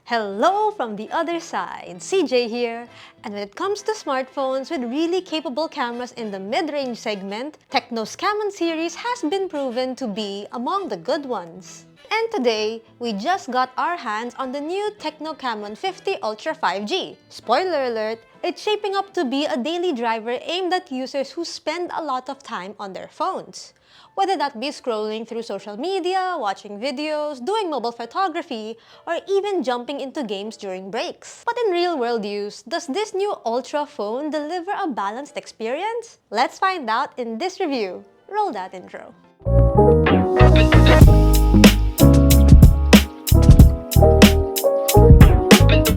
Hello from the other side, CJ here. And when it comes to smartphones with really capable cameras in the mid-range segment, TECNO's Camon series has been proven to be among the good ones. And today, we just got our hands on the new TECNO CAMON 50 Ultra 5G. Spoiler alert, it's shaping up to be a daily driver aimed at users who spend a lot of time on their phones. Whether that be scrolling through social media, watching videos, doing mobile photography, or even jumping into games during breaks. But in real-world use, does this new Ultra phone deliver a balanced experience? Let's find out in this review. Roll that intro.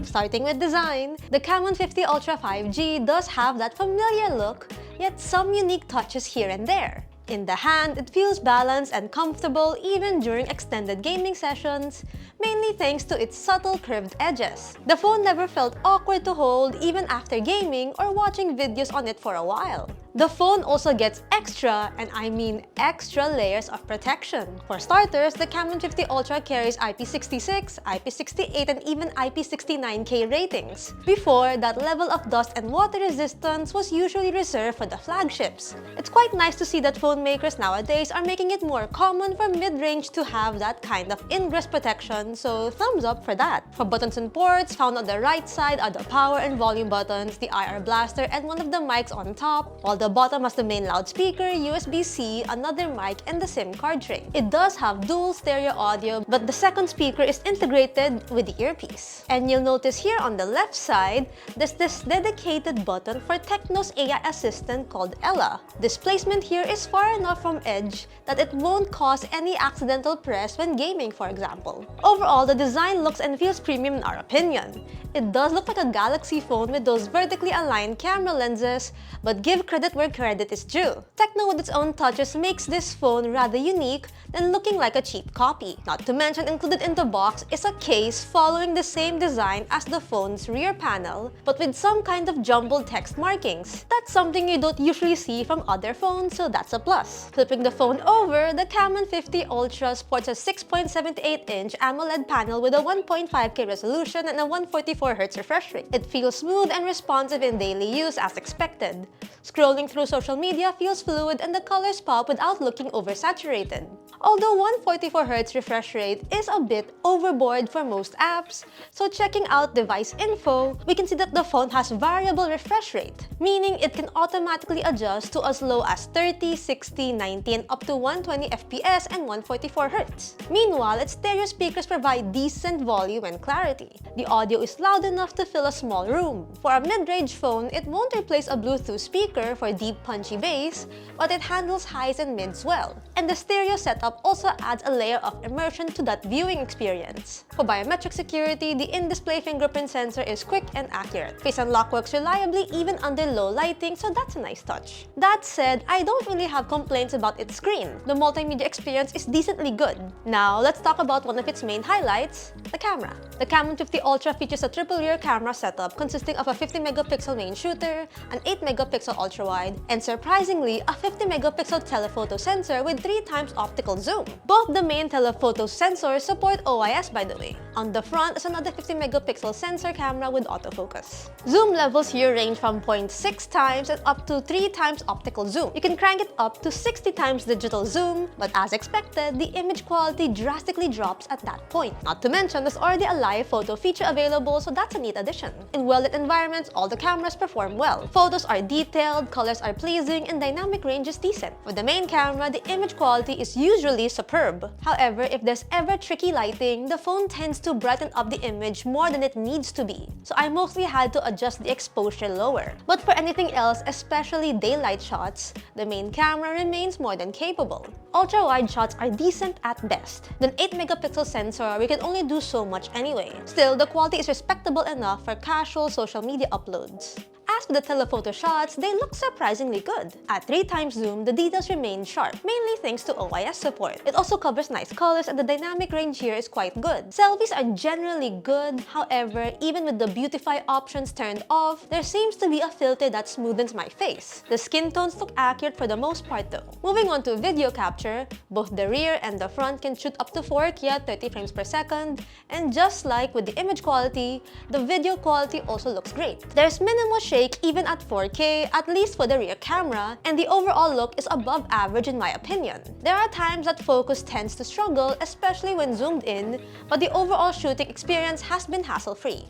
Starting with design, the Camon 50 Ultra 5G does have that familiar look, yet some unique touches here and there. In the hand, it feels balanced and comfortable even during extended gaming sessions, mainly thanks to its subtle curved edges. The phone never felt awkward to hold even after gaming or watching videos on it for a while. The phone also gets extra, and I mean extra, layers of protection. For starters, the Camon 50 Ultra carries IP66, IP68, and even IP69K ratings. Before, that level of dust and water resistance was usually reserved for the flagships. It's quite nice to see that phone makers nowadays are making it more common for mid-range to have that kind of ingress protection, so thumbs up for that. For buttons and ports, found on the right side are the power and volume buttons, the IR blaster, and one of the mics on top, while the bottom has the main loudspeaker, USB-C, another mic, and the SIM card tray. It does have dual stereo audio, but the second speaker is integrated with the earpiece. And you'll notice here on the left side, there's this dedicated button for TECNO's AI assistant called Ella. This placement here is far enough from edge that it won't cause any accidental press when gaming, for example. Overall, the design looks and feels premium in our opinion. It does look like a Galaxy phone with those vertically aligned camera lenses, but give credit where credit is due. TECNO with its own touches makes this phone rather unique than looking like a cheap copy. Not to mention, included in the box is a case following the same design as the phone's rear panel, but with some kind of jumbled text markings. That's something you don't usually see from other phones, so that's a plus. Flipping the phone over, the Camon 50 Ultra sports a 6.78-inch AMOLED panel with a 1.5K resolution and a 144Hz refresh rate. It feels smooth and responsive in daily use as expected. Scrolling through social media feels fluid and the colors pop without looking oversaturated. Although 144Hz refresh rate is a bit overboard for most apps, so checking out device info, we can see that the phone has variable refresh rate, meaning it can automatically adjust to as low as 30, 60, 90, and up to 120 FPS and 144Hz. Meanwhile, its stereo speakers provide decent volume and clarity. The audio is loud enough to fill a small room. For a mid-range phone, it won't replace a Bluetooth speaker for deep punchy bass, but it handles highs and mids well. And the stereo setup also adds a layer of immersion to that viewing experience. For biometric security, the in-display fingerprint sensor is quick and accurate. Face Unlock works reliably even under low lighting, so that's a nice touch. That said, I don't really have complaints about its screen. The multimedia experience is decently good. Now, let's talk about one of its main highlights, the camera. The Camon 50 Ultra features a triple-rear camera setup consisting of a 50-megapixel main shooter, an 8-megapixel ultra-wide, and surprisingly, a 50-megapixel telephoto sensor with 3 times optical zoom. Both the main telephoto sensors support OIS, by the way. On the front is another 50-megapixel sensor camera with autofocus. Zoom levels here range from 0.6 times and up to 3 times optical zoom. You can crank it up to 60 times digital zoom, but as expected, the image quality drastically drops at that point. Not to mention, there's already a live photo feature available, so that's a neat addition. In well-lit environments, all the cameras perform well. Photos are detailed, colors are pleasing, and dynamic range is decent. For the main camera, the image quality is usually superb. However, if there's ever tricky lighting, the phone tends to brighten up the image more than it needs to be, so I mostly had to adjust the exposure lower. But for anything else, especially daylight shots, the main camera remains more than capable. Ultra-wide shots are decent at best. The 8-megapixel sensor, we can only do so much anyway. Still, the quality is respectable enough for casual social media uploads. As for the telephoto shots, they look surprisingly good. At 3x zoom, the details remain sharp, mainly thanks to OIS support. It also covers nice colors and the dynamic range here is quite good. Selfies are generally good, however, even with the beautify options turned off, there seems to be a filter that smoothens my face. The skin tones look accurate for the most part though. Moving on to video capture, both the rear and the front can shoot up to 4K at 30 frames per second, and just like with the image quality, the video quality also looks great. There's minimal shake even at 4K, at least for the rear camera, and the overall look is above average in my opinion. There are times that focus tends to struggle, especially when zoomed in, but the overall shooting experience has been hassle-free.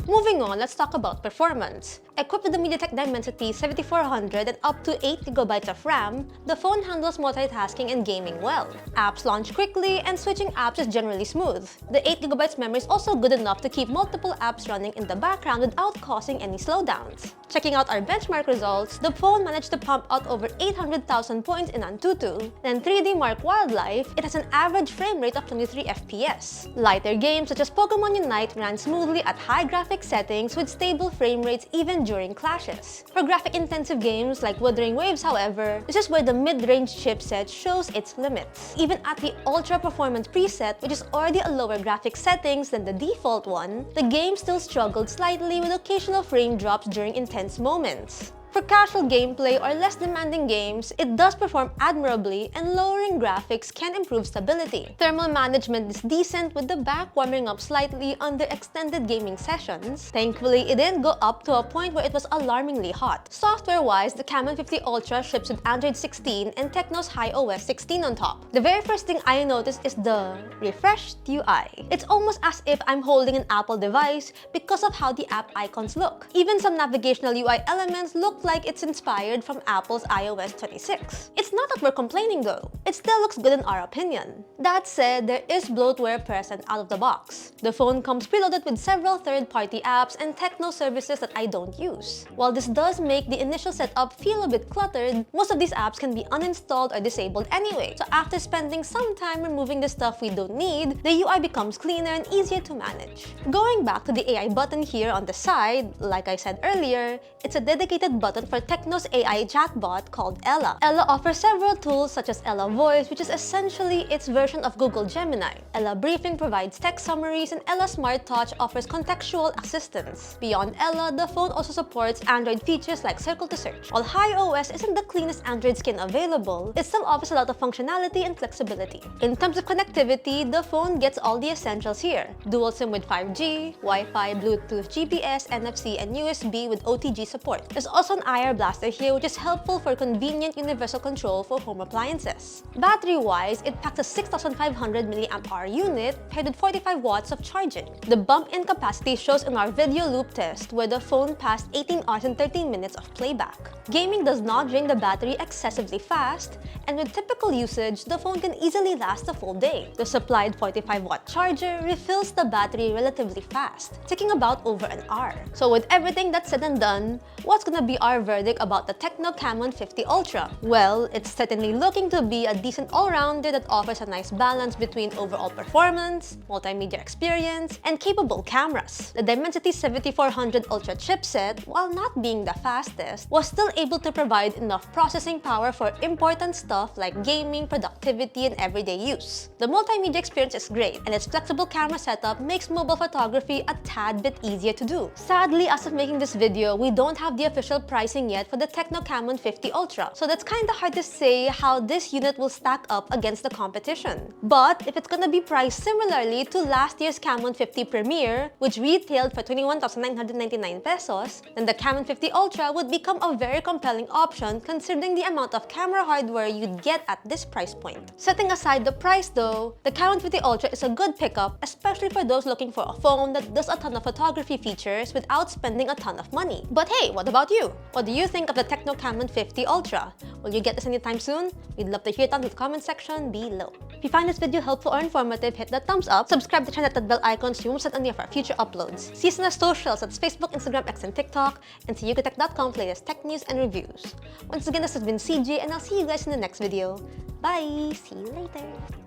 Moving on, let's talk about performance. Equipped with the MediaTek Dimensity 7400 and up to 8GB of RAM, the phone handles multitasking and gaming well. Apps launch quickly and switching apps is generally smooth. The 8GB memory is also good enough to keep multiple apps running in the background without causing any slowdowns. Checking out our benchmark results, the phone managed to pump out over 800,000 points in Antutu, and 3D Mark Wildlife, it has an average frame rate of 23 FPS. Lighter games such as Pokemon Unite ran smoothly at high graphics settings with stable frame rates even during clashes. For graphic-intensive games like Wuthering Waves, however, this is where the mid-range chipset shows its limits. Even at the Ultra Performance preset, which is already a lower graphics settings than the default one, the game still struggled slightly with occasional frame drops during intense moments. For casual gameplay or less demanding games, it does perform admirably, and lowering graphics can improve stability. Thermal management is decent, with the back warming up slightly under extended gaming sessions. Thankfully, it didn't go up to a point where it was alarmingly hot. Software-wise, the Camon 50 Ultra ships with Android 16 and Tecno's iOS 16 on top. The very first thing I noticed is the refreshed UI. It's almost as if I'm holding an Apple device because of how the app icons look. Even some navigational UI elements look like it's inspired from Apple's iOS 26. It's not that we're complaining though. It still looks good in our opinion. That said, there is bloatware present out of the box. The phone comes preloaded with several third-party apps and Tecno services that I don't use. While this does make the initial setup feel a bit cluttered, most of these apps can be uninstalled or disabled anyway. So after spending some time removing the stuff we don't need, the UI becomes cleaner and easier to manage. Going back to the AI button here on the side, like I said earlier, it's a dedicated button for Tecno's AI chatbot called Ella. Ella offers several tools such as Ella Voice, which is essentially its version of Google Gemini. Ella Briefing provides text summaries, and Ella Smart Touch offers contextual assistance. Beyond Ella, the phone also supports Android features like Circle to Search. While iOS isn't the cleanest Android skin available, it still offers a lot of functionality and flexibility. In terms of connectivity, the phone gets all the essentials here. Dual SIM with 5G, Wi-Fi, Bluetooth, GPS, NFC, and USB with OTG support. There's also an IR blaster here, which is helpful for convenient universal control for home appliances. Battery-wise, it packs a 6,500 mAh unit paired with 45 watts of charging. The bump-in capacity shows in our video loop test, where the phone passed 18 hours and 13 minutes of playback. Gaming does not drain the battery excessively fast, and with typical usage, the phone can easily last a full day. The supplied 45-watt charger refills the battery relatively fast, taking about over an hour. So with everything that's said and done, what's gonna be our verdict about the TECNO CAMON 50 Ultra? Well, it's certainly looking to be a decent all-rounder that offers a nice balance between overall performance, multimedia experience, and capable cameras. The Dimensity 7400 Ultra chipset, while not being the fastest, was still able to provide enough processing power for important stuff like gaming, productivity, and everyday use. The multimedia experience is great, and its flexible camera setup makes mobile photography a tad bit easier to do. Sadly, as of making this video, we don't have the official pricing yet for the TECNO CAMON 50 Ultra, so that's kinda hard to say how this unit will stack up against the competition. But if it's gonna be priced similarly to last year's CAMON 50 Premier, which retailed for 21,999 pesos, then the CAMON 50 Ultra would become a very compelling option considering the amount of camera hardware you'd get at this price point. Setting aside the price though, the CAMON 50 Ultra is a good pickup, especially for those looking for a phone that does a ton of photography features without spending a ton of money. But hey, what about you? What do you think of the TECNO CAMON 50 Ultra? Will you get this anytime soon? We'd love to hear it down in the comment section below. If you find this video helpful or informative, hit that thumbs up, subscribe to the channel, hit that bell icon so you won't miss out any of our future uploads. See us on our socials, that's Facebook, Instagram, X, and TikTok, and see yugatech.com for latest tech news and reviews. Once again, this has been CJ, and I'll see you guys in the next video. Bye! See you later!